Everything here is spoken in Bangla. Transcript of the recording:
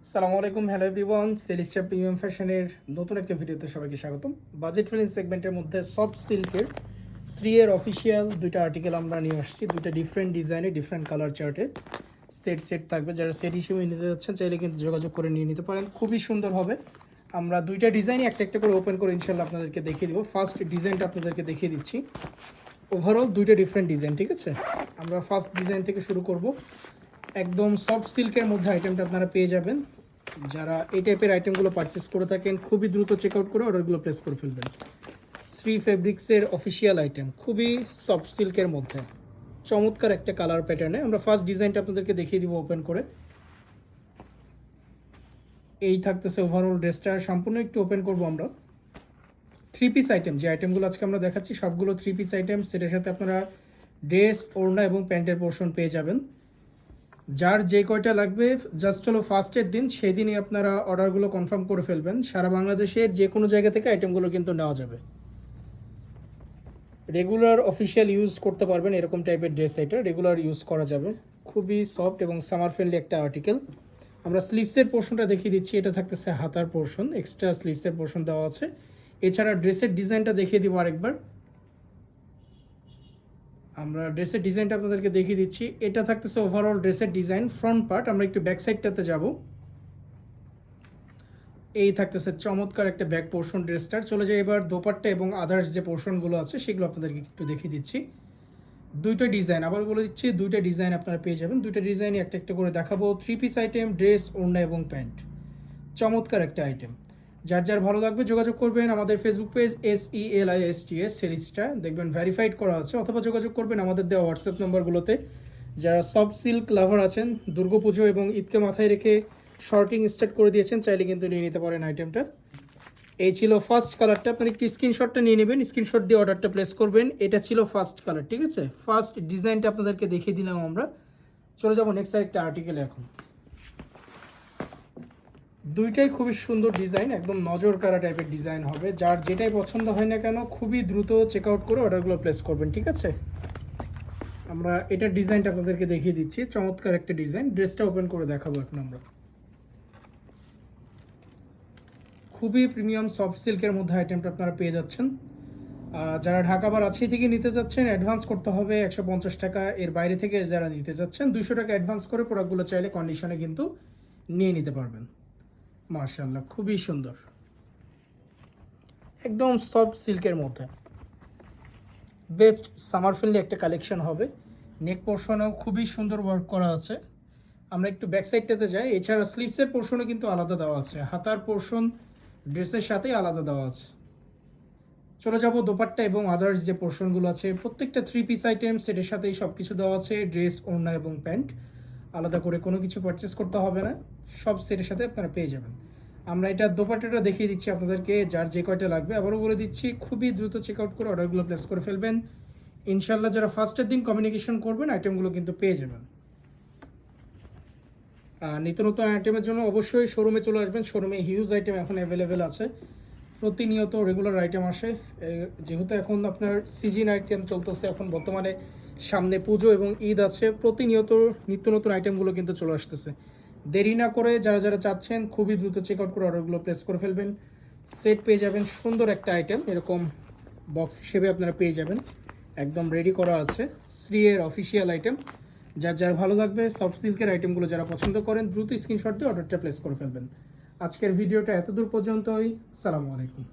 আসসালামু আলাইকুম, হ্যালো এভরিওয়ান। সেলিস্টা প্রিমিয়াম ফ্যাশনের নতুন একটা ভিডিওতে সবাইকে স্বাগতম। বাজেট ফ্রেন্ডলি সেগমেন্টের মধ্যে সফট সিল্কের শ্রীয়ের অফিসিয়াল দুইটা আর্টিকেল আমরা নিয়ে আসছি, দুইটা ডিফারেন্ট ডিজাইনে ডিফারেন্ট কালার চার্টে সেট সেট থাকবে। যারা সেট হিসেবে নিতে যাচ্ছেন চাইলে কিন্তু যোগাযোগ করে নিয়ে নিতে পারেন, খুবই সুন্দর হবে। আমরা দুইটা ডিজাইনই একটা একটা করে ওপেন করে ইনশাল্লাহ আপনাদেরকে দেখিয়ে দিব। ফার্স্ট ডিজাইনটা আপনাদেরকে দেখিয়ে দিচ্ছি। ওভারঅল দুইটা ডিফারেন্ট ডিজাইন, ঠিক আছে। আমরা ফার্স্ট ডিজাইন থেকে শুরু করব। একদম সফট সিল্কের মধ্যে আইটেমটা আপনারা পেয়ে যাবেন। যারা এই টাইপের আইটেমগুলো পারচেস করে থাকেন খুবই দ্রুত চেক আউট করে অর্ডারগুলো প্লেস করে ফেলবেন। শ্রী ফেব্রিক্সের অফিসিয়াল আইটেম, খুবই সফট সিল্কের মধ্যে চমৎকার একটা কালার প্যাটার্নে। আমরা ফার্স্ট ডিজাইনটা আপনাদেরকে দেখিয়ে দিব ওপেন করে। এই থাকতেছে ওভারঅল ড্রেসটা, সম্পূর্ণ একটু ওপেন করব আমরা। থ্রি পিস আইটেম, যে আইটেমগুলো আজকে আমরা দেখাচ্ছি সবগুলো থ্রি পিস আইটেম। সেটার সাথে আপনারা ড্রেস, ওড়না এবং প্যান্টের পোর্শন পেয়ে যাবেন। যার যে কয়টা লাগবে জাস্ট হলো ফার্স্টের দিন সেই দিনই আপনারা অর্ডারগুলো কনফার্ম করে ফেলবেন। সারা বাংলাদেশের যে কোনো জায়গা থেকে আইটেমগুলো কিন্তু নেওয়া যাবে। রেগুলার অফিসিয়াল ইউজ করতে পারবেন এরকম টাইপের ড্রেস, এটা রেগুলার ইউজ করা যাবে। খুবই সফট এবং সামার ফ্রেন্ডলি একটা আর্টিকেল। আমরা স্লিভসের পোর্শনটা দেখিয়ে দিচ্ছি। এটা থাকতেছে হাতার পোর্শন, এক্সট্রা স্লিভসের পোর্শন দেওয়া আছে। এছাড়া ড্রেসের ডিজাইনটা দেখিয়ে দিব আরেকবার। আমরা ড্রেসের ডিজাইনটা আপনাদেরকে দেখিয়ে দিচ্ছি। এটা থাকতেছে ওভারঅল ড্রেসের ডিজাইন ফ্রন্ট পার্ট। আমরা একটু ব্যাক সাইডটাতে যাব। এই থাকতেছে চমৎকার একটা ব্যাক পোর্শন ড্রেসটার। চলে যায় এবার দোপাট্টা এবং আদার্স যে পোর্শনগুলো আছে সেগুলো আপনাদেরকে একটু দেখিয়ে দিচ্ছি। দুইটা ডিজাইন, আবার বলে দিচ্ছি, দুইটা ডিজাইন আপনারা পেয়ে যাবেন। দুইটা ডিজাইনই একটা একটা করে দেখাবো। থ্রি পিস আইটেম, ড্রেস, ওড়না এবং প্যান্ট, চমৎকার একটা আইটেম। যার যার ভালো লাগবে যোগাযোগ করবেন। আমাদের ফেসবুক পেজ SELISTA সেলিস্টা দেখবেন ভেরিফাইড করা আছে, অথবা যোগাযোগ করবেন আমাদের দেওয়া হোয়াটসঅ্যাপ নম্বরগুলোতে। যারা সফট সিল্ক লাভার আছেন, দুর্গাপুজো এবং ঈদকে মাথায় রেখে শর্টিং স্টার্ট করে দিয়েছেন, চাইলে কিন্তু নিয়ে নিতে পারেন আইটেমটা। এই ছিল ফার্স্ট কালারটা। আপনার একটু স্ক্রিনশটটা নিয়ে নেবেন, স্ক্রিনশট দিয়ে অর্ডারটা প্লেস করবেন। এটা ছিল ফার্স্ট কালার, ঠিক আছে। ফার্স্ট ডিজাইনটা আপনাদেরকে দেখিয়ে দিলাম আমরা। চলে যাবো নেক্সট আরেকটা আর্টিকেলে এখন। দুইটাই খুবই সুন্দর ডিজাইন, একদম নজর কাড়া টাইপের ডিজাইন হবে। যার যেটাই পছন্দ হয় না কেন খুবই দ্রুত চেক আউট করে অর্ডারগুলো প্লেস করবেন, ঠিক আছে। আমরা এটার ডিজাইনটা আপনাদেরকে দেখিয়ে দিচ্ছি। চমৎকার একটা ডিজাইন। ড্রেসটা ওপেন করে দেখাবো এখন আমরা। খুবই প্রিমিয়াম সফট সিল্কের মধ্যে আইটেমটা আপনারা পেয়ে যাচ্ছেন। যারা ঢাকা বা রাজশাহী থেকে নিতে যাচ্ছেন অ্যাডভান্স করতে হবে 150 টাকা। এর বাইরে থেকে যারা নিতে যাচ্ছেন 200 টাকা অ্যাডভান্স করে প্রোডাক্টগুলো চাইলে কন্ডিশনে কিন্তু নিয়ে নিতে পারবেন। মার্শাল্লাহ, খুবই সুন্দর, একদম সফট সিল্কের মধ্যে বেস্ট সামার ফ্রেন্ডলি একটা কালেকশন হবে। নেক পোর্শনেও খুবই সুন্দর ওয়ার্ক করা আছে। আমরা একটু ব্যাক সাইডটাতে যাই। এছাড়া স্লিভসের পোর্শনও কিন্তু আলাদা দেওয়া আছে, হাতার পোর্শন ড্রেসের সাথেই আলাদা দেওয়া আছে। চলে যাব দোপাট্টা এবং আদার্স যে পোর্শনগুলো আছে। প্রত্যেকটা থ্রি পিস আইটেম সেটের সাথেই সব কিছু দেওয়া আছে। ড্রেস, ওড়না এবং প্যান্ট, আলাদা করে কোনো কিছু পারচেস করতে হবে না, সব সেটের সাথে আপনারা পেয়ে যাবেন। আমরা এটা দোপাট্টাটা দেখিয়ে দিচ্ছি আপনাদেরকে। যার যে কয়টা লাগবে আবারও বলে দিচ্ছি, খুবই দ্রুত চেক আউট করে অর্ডারগুলো প্লেস করে ফেলবেন। ইনশাল্লাহ যারা ফার্স্টের দিন কমিউনিকেশন করবেন আইটেমগুলো কিন্তু পেয়ে যাবেন। নিত্য নতুন আইটেমের জন্য অবশ্যই শোরুমে চলে আসবেন। শোরুমে হিউজ আইটেম এখন অ্যাভেলেবেল আছে, প্রতিনিয়ত রেগুলার আইটেম আসে। যেহেতু এখন আপনার সিজন আইটেম চলতেছে, এখন বর্তমানে সামনে পুজো এবং ঈদ আছে, প্রতিনিয়ত নিত্য নতুন আইটেমগুলো কিন্তু চলে আসতেছে। দেরি না করে যারা যারা চাচ্ছেন খুবই দ্রুত চেক আউট করে অর্ডারগুলো প্লেস করে ফেলবেন। সেট পেয়ে যাবেন সুন্দর একটা আইটেম, এরকম বক্স হিসেবে আপনারা পেয়ে যাবেন। একদম রেডি করা আছে, শ্রীয়ের অফিসিয়াল আইটেম। যার যার ভালো লাগবে সফট সিল্কের আইটেমগুলো যারা পছন্দ করেন দ্রুত স্ক্রিনশট দিয়ে অর্ডারটা প্লেস করে ফেলবেন। আজকের ভিডিওটা এতদূর পর্যন্তই। আসসালামু আলাইকুম।